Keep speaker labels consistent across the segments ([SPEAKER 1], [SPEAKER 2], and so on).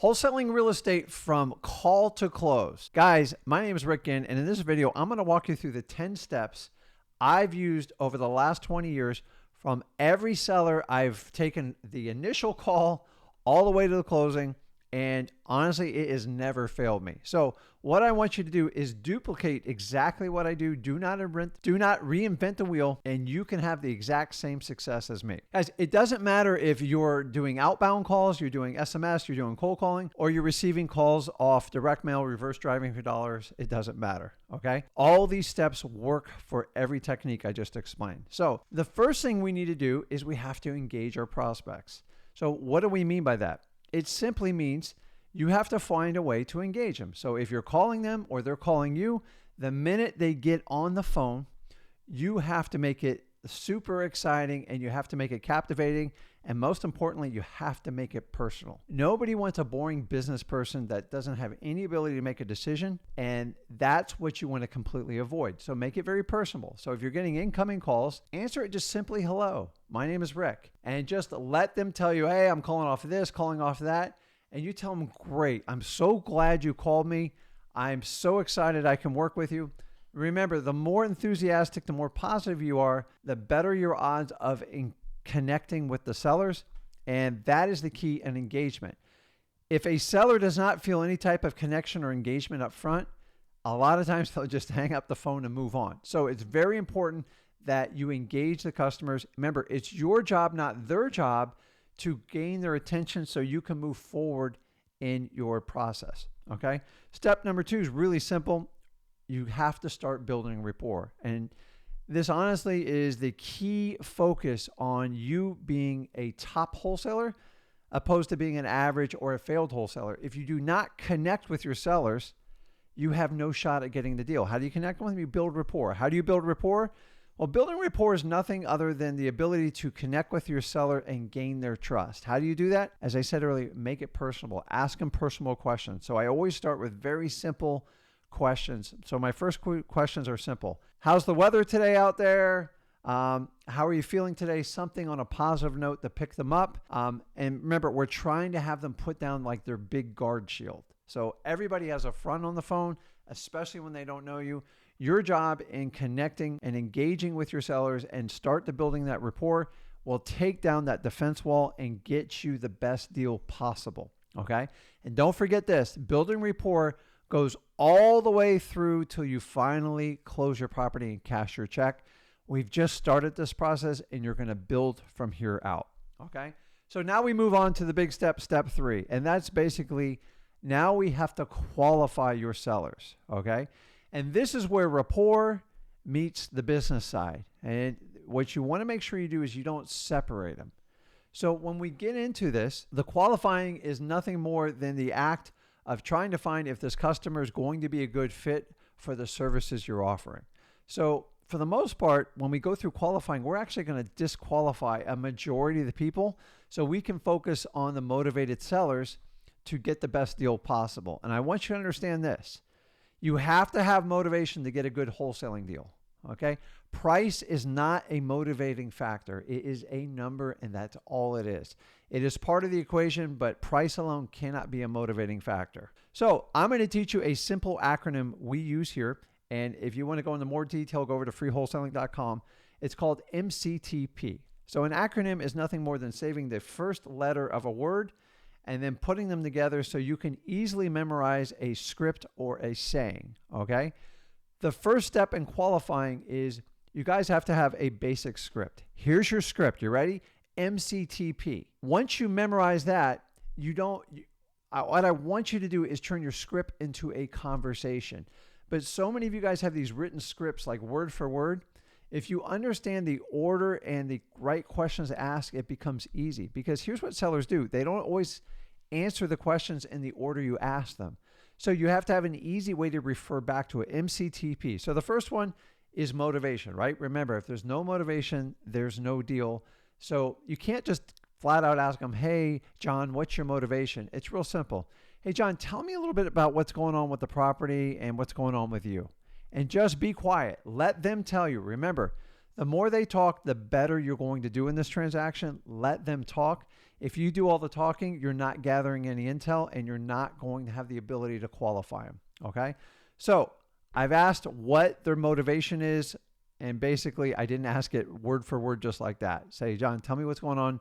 [SPEAKER 1] Wholesaling real estate from call to close. Guys, my name is Rick Ginn, and in this video, I'm going to walk you through the 10 steps I've used over the last 20 years from every seller. I've taken the initial call all the way to the closing, and honestly, it has never failed me. So what I want you to do is duplicate exactly what I do. Do not reinvent the wheel, and you can have the exact same success as me. Guys, it doesn't matter if you're doing outbound calls, you're doing SMS, you're doing cold calling, or you're receiving calls off direct mail, reverse driving for dollars. It doesn't matter, okay? All these steps work for every technique I just explained. So the first thing we need to do is we have to engage our prospects. So what do we mean by that? It simply means you have to find a way to engage them. So if you're calling them or they're calling you, the minute they get on the phone, you have to make it super exciting, and you have to make it captivating. And most importantly, you have to make it personal. Nobody wants a boring business person that doesn't have any ability to make a decision. And that's what you want to completely avoid. So make it very personable. So if you're getting incoming calls, answer it just simply, hello, my name is Rick. And just let them tell you, hey, I'm calling off of this, calling off of that. And you tell them, great, I'm so glad you called me. I'm so excited I can work with you. Remember, the more enthusiastic, the more positive you are, the better your odds of connecting with the sellers. And that is the key in engagement. If a seller does not feel any type of connection or engagement up front, a lot of times they'll just hang up the phone and move on. So it's very important that you engage the customers. Remember, it's your job, not their job, to gain their attention so you can move forward in your process, okay? Step number 2 is really simple. You have to start building rapport. And this honestly is the key focus on you being a top wholesaler opposed to being an average or a failed wholesaler. If you do not connect with your sellers, you have no shot at getting the deal. How do you connect with them? You build rapport. How do you build rapport? Well, building rapport is nothing other than the ability to connect with your seller and gain their trust. How do you do that? As I said earlier, make it personable. Ask them personal questions. So I always start with very simple questions. So my first questions are simple. How's the weather today out there? How are you feeling today? Something on a positive note to pick them up. And remember, we're trying to have them put down like their big guard shield. So everybody has a front on the phone, especially when they don't know you. Your job in connecting and engaging with your sellers and start to building that rapport will take down that defense wall and get you the best deal possible, okay? And don't forget this, building rapport goes all the way through till you finally close your property and cash your check. We've just started this process, and you're going to build from here out, okay? So now we move on to the big step, step 3, and that's basically now we have to qualify your sellers, okay? And this is where rapport meets the business side. And what you want to make sure you do is you don't separate them. So when we get into this, the qualifying is nothing more than the act of trying to find if this customer is going to be a good fit for the services you're offering. So for the most part, when we go through qualifying, we're actually going to disqualify a majority of the people so we can focus on the motivated sellers to get the best deal possible. And I want you to understand this. You have to have motivation to get a good wholesaling deal, okay? Price is not a motivating factor. It is a number, and that's all it is. It is part of the equation, but price alone cannot be a motivating factor. So I'm going to teach you a simple acronym we use here, and if you want to go into more detail, go over to freewholesaling.com. It's called MCTP. So an acronym is nothing more than saving the first letter of a word and then putting them together so you can easily memorize a script or a saying, okay? The first step in qualifying is you guys have to have a basic script. Here's your script. You ready? MCTP. Once you memorize that, what I want you to do is turn your script into a conversation. But so many of you guys have these written scripts like word for word. If you understand the order and the right questions to ask, it becomes easy. Because here's what sellers do. They don't always answer the questions in the order you ask them. So you have to have an easy way to refer back to it, MCTP. So the first one is motivation, right? Remember, if there's no motivation, there's no deal. So you can't just flat out ask them, hey, John, what's your motivation? It's real simple. Hey, John, tell me a little bit about what's going on with the property and what's going on with you. And just be quiet. Let them tell you. Remember, the more they talk, the better you're going to do in this transaction. Let them talk. If you do all the talking, you're not gathering any intel and you're not going to have the ability to qualify them. Okay. So I've asked what their motivation is. And basically, I didn't ask it word for word just like that. Say, John, tell me what's going on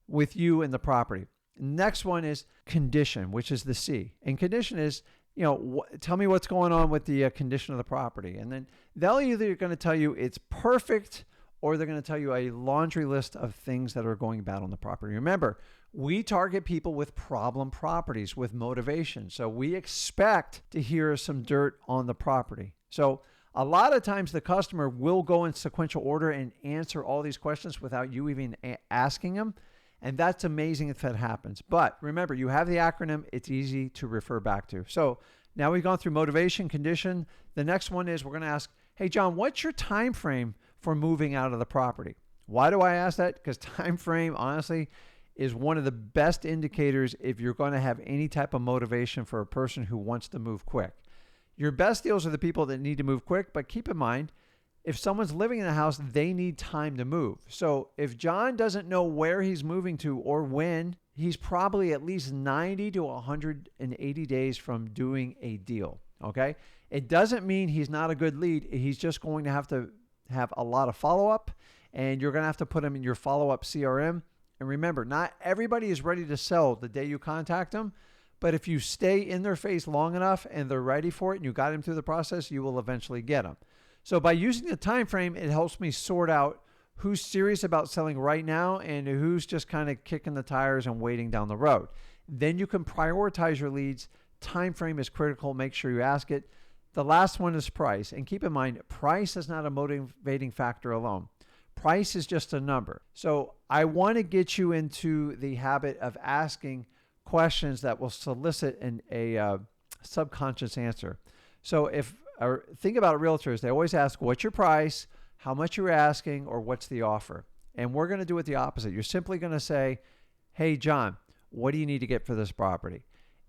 [SPEAKER 1] with you and the property. Next one is condition, which is the C. And condition is, tell me what's going on with the condition of the property. And then they'll either going to tell you it's perfect or they're going to tell you a laundry list of things that are going bad on the property. Remember, we target people with problem properties, with motivation. So we expect to hear some dirt on the property. So a lot of times the customer will go in sequential order and answer all these questions without you even asking them. And that's amazing if that happens. But remember, you have the acronym. It's easy to refer back to. So now we've gone through motivation, condition. The next one is we're going to ask, hey, John, what's your time frame for moving out of the property? Why do I ask that? Because time frame, honestly, is one of the best indicators if you're going to have any type of motivation for a person who wants to move quick. Your best deals are the people that need to move quick, but keep in mind, if someone's living in a house, they need time to move. So if John doesn't know where he's moving to or when, he's probably at least 90 to 180 days from doing a deal, okay? It doesn't mean he's not a good lead. He's just going to have a lot of follow-up, and you're going to have to put him in your follow-up CRM. And remember, not everybody is ready to sell the day you contact them, but if you stay in their face long enough and they're ready for it and you got them through the process, you will eventually get them. So by using the time frame, it helps me sort out who's serious about selling right now and who's just kind of kicking the tires and waiting down the road. Then you can prioritize your leads. Time frame is critical. Make sure you ask it. The last one is price. And keep in mind, price is not a motivating factor alone. Price is just a number. So I want to get you into the habit of asking questions that will solicit a subconscious answer. So think about realtors. They always ask, what's your price, how much you're asking, or what's the offer? And we're going to do it the opposite. You're simply going to say, hey, John, what do you need to get for this property?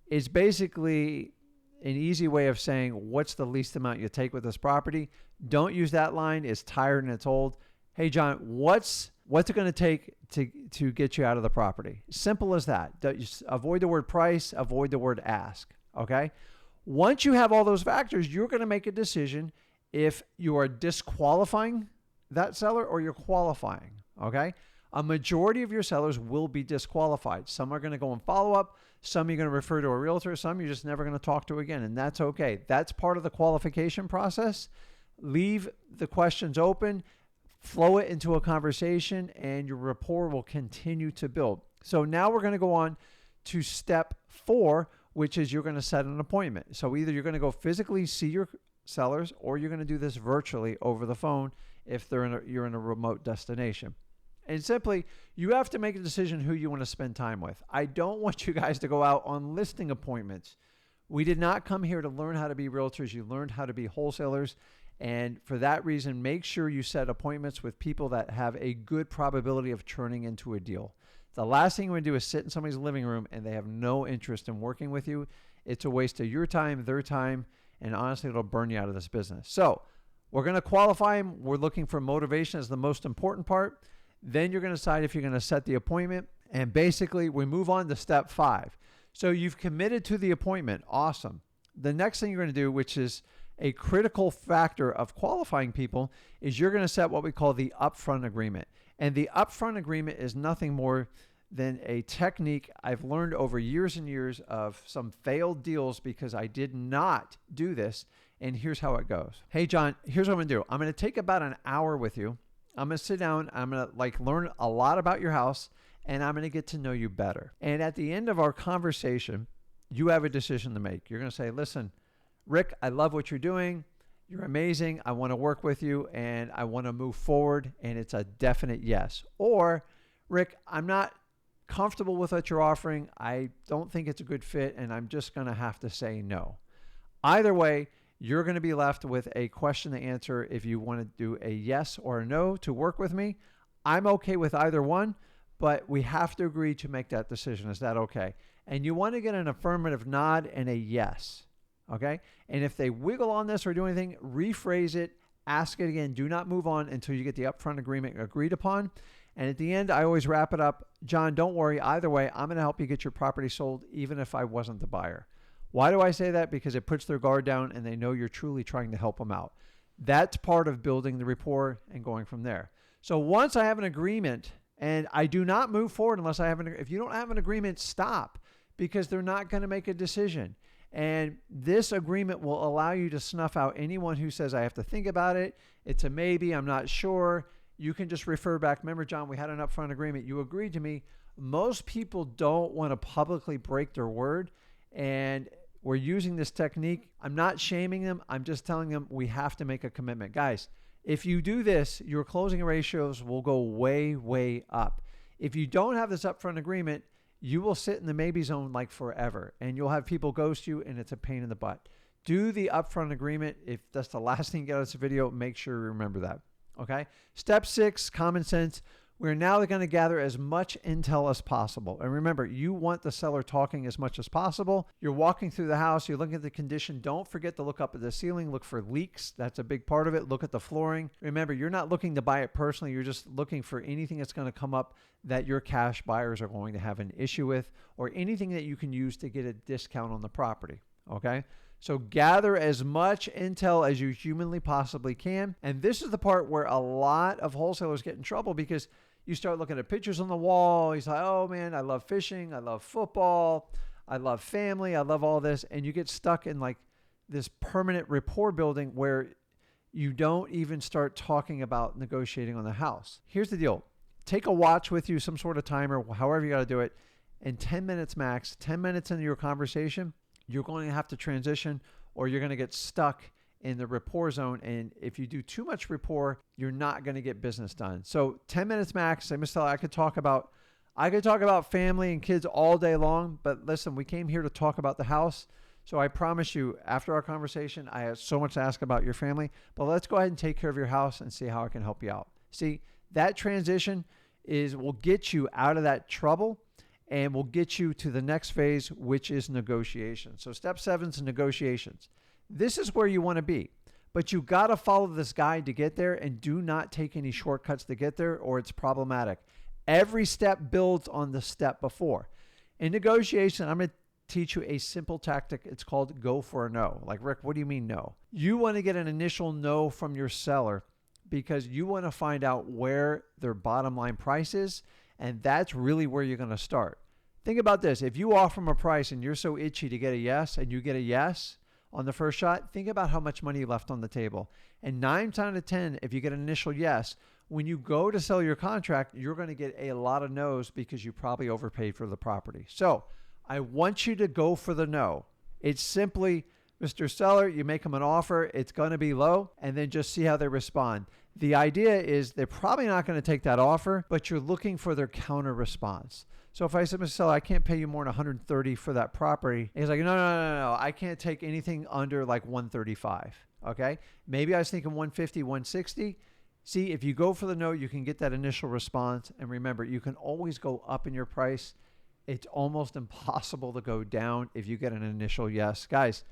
[SPEAKER 1] It's basically an easy way of saying, what's the least amount you take with this property? Don't use that line. It's tired and it's old. Hey, John, what's it going to take to get you out of the property? Simple as that. Avoid the word price, avoid the word ask, okay? Once you have all those factors, you're going to make a decision if you are disqualifying that seller or you're qualifying, okay? A majority of your sellers will be disqualified. Some are going to go and follow up. Some you're going to refer to a realtor. Some you're just never going to talk to again, and that's okay. That's part of the qualification process. Leave the questions open, flow it into a conversation, and your rapport will continue to build. So now we're going to go on to step 4, which is you're going to set an appointment. So either you're going to go physically see your sellers or you're going to do this virtually over the phone if you're in a remote destination. And simply, you have to make a decision who you want to spend time with. I don't want you guys to go out on listing appointments. We did not come here to learn how to be realtors. You learned how to be wholesalers. And for that reason, make sure you set appointments with people that have a good probability of turning into a deal. The last thing you want to do is sit in somebody's living room and they have no interest in working with you. It's a waste of your time, their time, and honestly, it'll burn you out of this business. So we're going to qualify them. We're looking for motivation as the most important part. Then you're going to decide if you're going to set the appointment. And basically, we move on to step 5. So you've committed to the appointment. Awesome. The next thing you're going to do, which is a critical factor of qualifying people, is you're going to set what we call the upfront agreement. And the upfront agreement is nothing more than a technique I've learned over years and years of some failed deals because I did not do this. And here's how it goes. Hey, John, here's what I'm going to do. I'm going to take about an hour with you. I'm going to sit down. I'm going to learn a lot about your house, and I'm going to get to know you better. And at the end of our conversation, you have a decision to make. You're going to say, listen, Rick, I love what you're doing. You're amazing. I want to work with you and I want to move forward. And it's a definite yes. Or, Rick, I'm not comfortable with what you're offering. I don't think it's a good fit and I'm just going to have to say no. Either way, you're going to be left with a question to answer if you want to do a yes or a no to work with me. I'm okay with either one, but we have to agree to make that decision. Is that okay? And you want to get an affirmative nod and a yes. Okay. And if they wiggle on this or do anything, rephrase it, ask it again. Do not move on until you get the upfront agreement agreed upon. And at the end, I always wrap it up. John, don't worry. Either way, I'm going to help you get your property sold, even if I wasn't the buyer. Why do I say that? Because it puts their guard down and they know you're truly trying to help them out. That's part of building the rapport and going from there. So once I have an agreement, and I do not move forward unless I have if you don't have an agreement, stop, because they're not going to make a decision. And this agreement will allow you to snuff out anyone who says, I have to think about it. It's a maybe, I'm not sure. You can just refer back. Remember, John, we had an upfront agreement. You agreed to me. Most people don't want to publicly break their word. And we're using this technique. I'm not shaming them. I'm just telling them we have to make a commitment. Guys, if you do this, your closing ratios will go way, way up. If you don't have this upfront agreement, you will sit in the maybe zone like forever, and you'll have people ghost you, and it's a pain in the butt. Do the upfront agreement. If that's the last thing you get out of this video, make sure you remember that. Okay. Step 6, common sense. We're now going to gather as much intel as possible. And remember, you want the seller talking as much as possible. You're walking through the house. You're looking at the condition. Don't forget to look up at the ceiling. Look for leaks. That's a big part of it. Look at the flooring. Remember, you're not looking to buy it personally. You're just looking for anything that's going to come up that your cash buyers are going to have an issue with, or anything that you can use to get a discount on the property. Okay. So gather as much intel as you humanly possibly can. And this is the part where a lot of wholesalers get in trouble, because you start looking at pictures on the wall. He's like, oh man, I love fishing. I love football. I love family. I love all this. And you get stuck in like this permanent rapport building where you don't even start talking about negotiating on the house. Here's the deal. Take a watch with you, some sort of timer, however you got to do it. In 10 minutes max, 10 minutes into your conversation, you're going to have to transition, or you're going to get stuck in the rapport zone. And if you do too much rapport, you're not going to get business done. So 10 minutes max. I could talk about family and kids all day long, but listen, we came here to talk about the house. So I promise you, after our conversation, I have so much to ask about your family, but let's go ahead and take care of your house and see how I can help you out. See, that transition will get you out of that trouble, and will get you to the next phase, which is negotiation. So step 7 is negotiations. This is where you want to be, but you got to follow this guide to get there, and do not take any shortcuts to get there, or it's problematic. Every step builds on the step before. In negotiation, I'm going to teach you a simple tactic. It's called go for a no. Like, Rick, what do you mean no? You want to get an initial no from your seller, because you want to find out where their bottom line price is. And that's really where you're going to start. Think about this. If you offer them a price and you're so itchy to get a yes, and you get a yes on the first shot, think about how much money you left on the table. And 9 times out of 10, if you get an initial yes, when you go to sell your contract, you're going to get a lot of no's, because you probably overpaid for the property. So I want you to go for the no. It's simply, Mr. Seller, you make them an offer. It's going to be low, and then just see how they respond. The idea is they're probably not going to take that offer, but you're looking for their counter response. So if I said, Mr. Seller, I can't pay you more than $130 for that property. He's like, no. I can't take anything under like $135. Okay. Maybe I was thinking $150, $160. See, if you go for the no, you can get that initial response. And remember, you can always go up in your price. It's almost impossible to go down if you get an initial yes. Guys,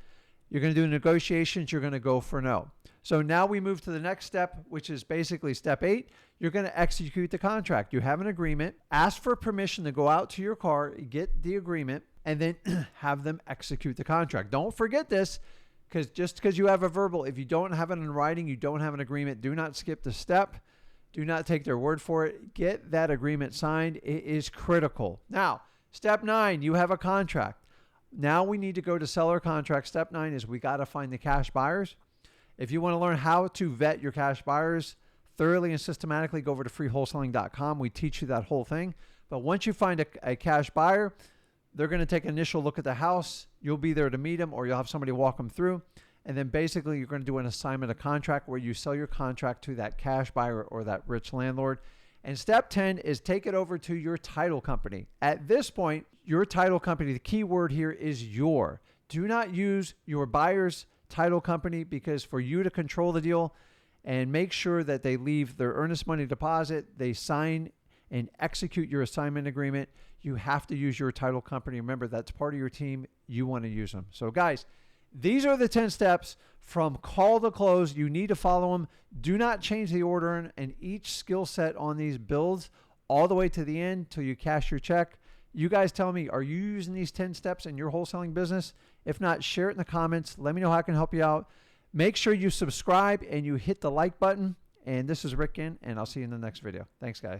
[SPEAKER 1] you're going to do negotiations. You're going to go for no. So now we move to the next step, which is basically step 8. You're going to execute the contract. You have an agreement. Ask for permission to go out to your car, get the agreement, and then have them execute the contract. Don't forget this, because just because you have a verbal, if you don't have it in writing, you don't have an agreement, do not skip the step. Do not take their word for it. Get that agreement signed. It is critical. Now, step 9, you have a contract. Now we need to go to seller contract. Step 9 is we got to find the cash buyers. If you want to learn how to vet your cash buyers thoroughly and systematically, go over to freewholesaling.com. We teach you that whole thing. But once you find a cash buyer, they're going to take an initial look at the house. You'll be there to meet them, or you'll have somebody walk them through. And then basically you're going to do an assignment of contract where you sell your contract to that cash buyer or that rich landlord. And step 10 is take it over to your title company. At this point, your title company, the key word here is your. Do not use your buyer's title company, because for you to control the deal and make sure that they leave their earnest money deposit, they sign and execute your assignment agreement, you have to use your title company. Remember, that's part of your team. You want to use them. So guys, these are the 10 steps from call to close. You need to follow them. Do not change the order, and each skill set on these builds all the way to the end till you cash your check. You guys tell me, are you using these 10 steps in your wholesaling business? If not, share it in the comments. Let me know how I can help you out. Make sure you subscribe and you hit the like button. And this is Rick Ginn, and I'll see you in the next video. Thanks, guys.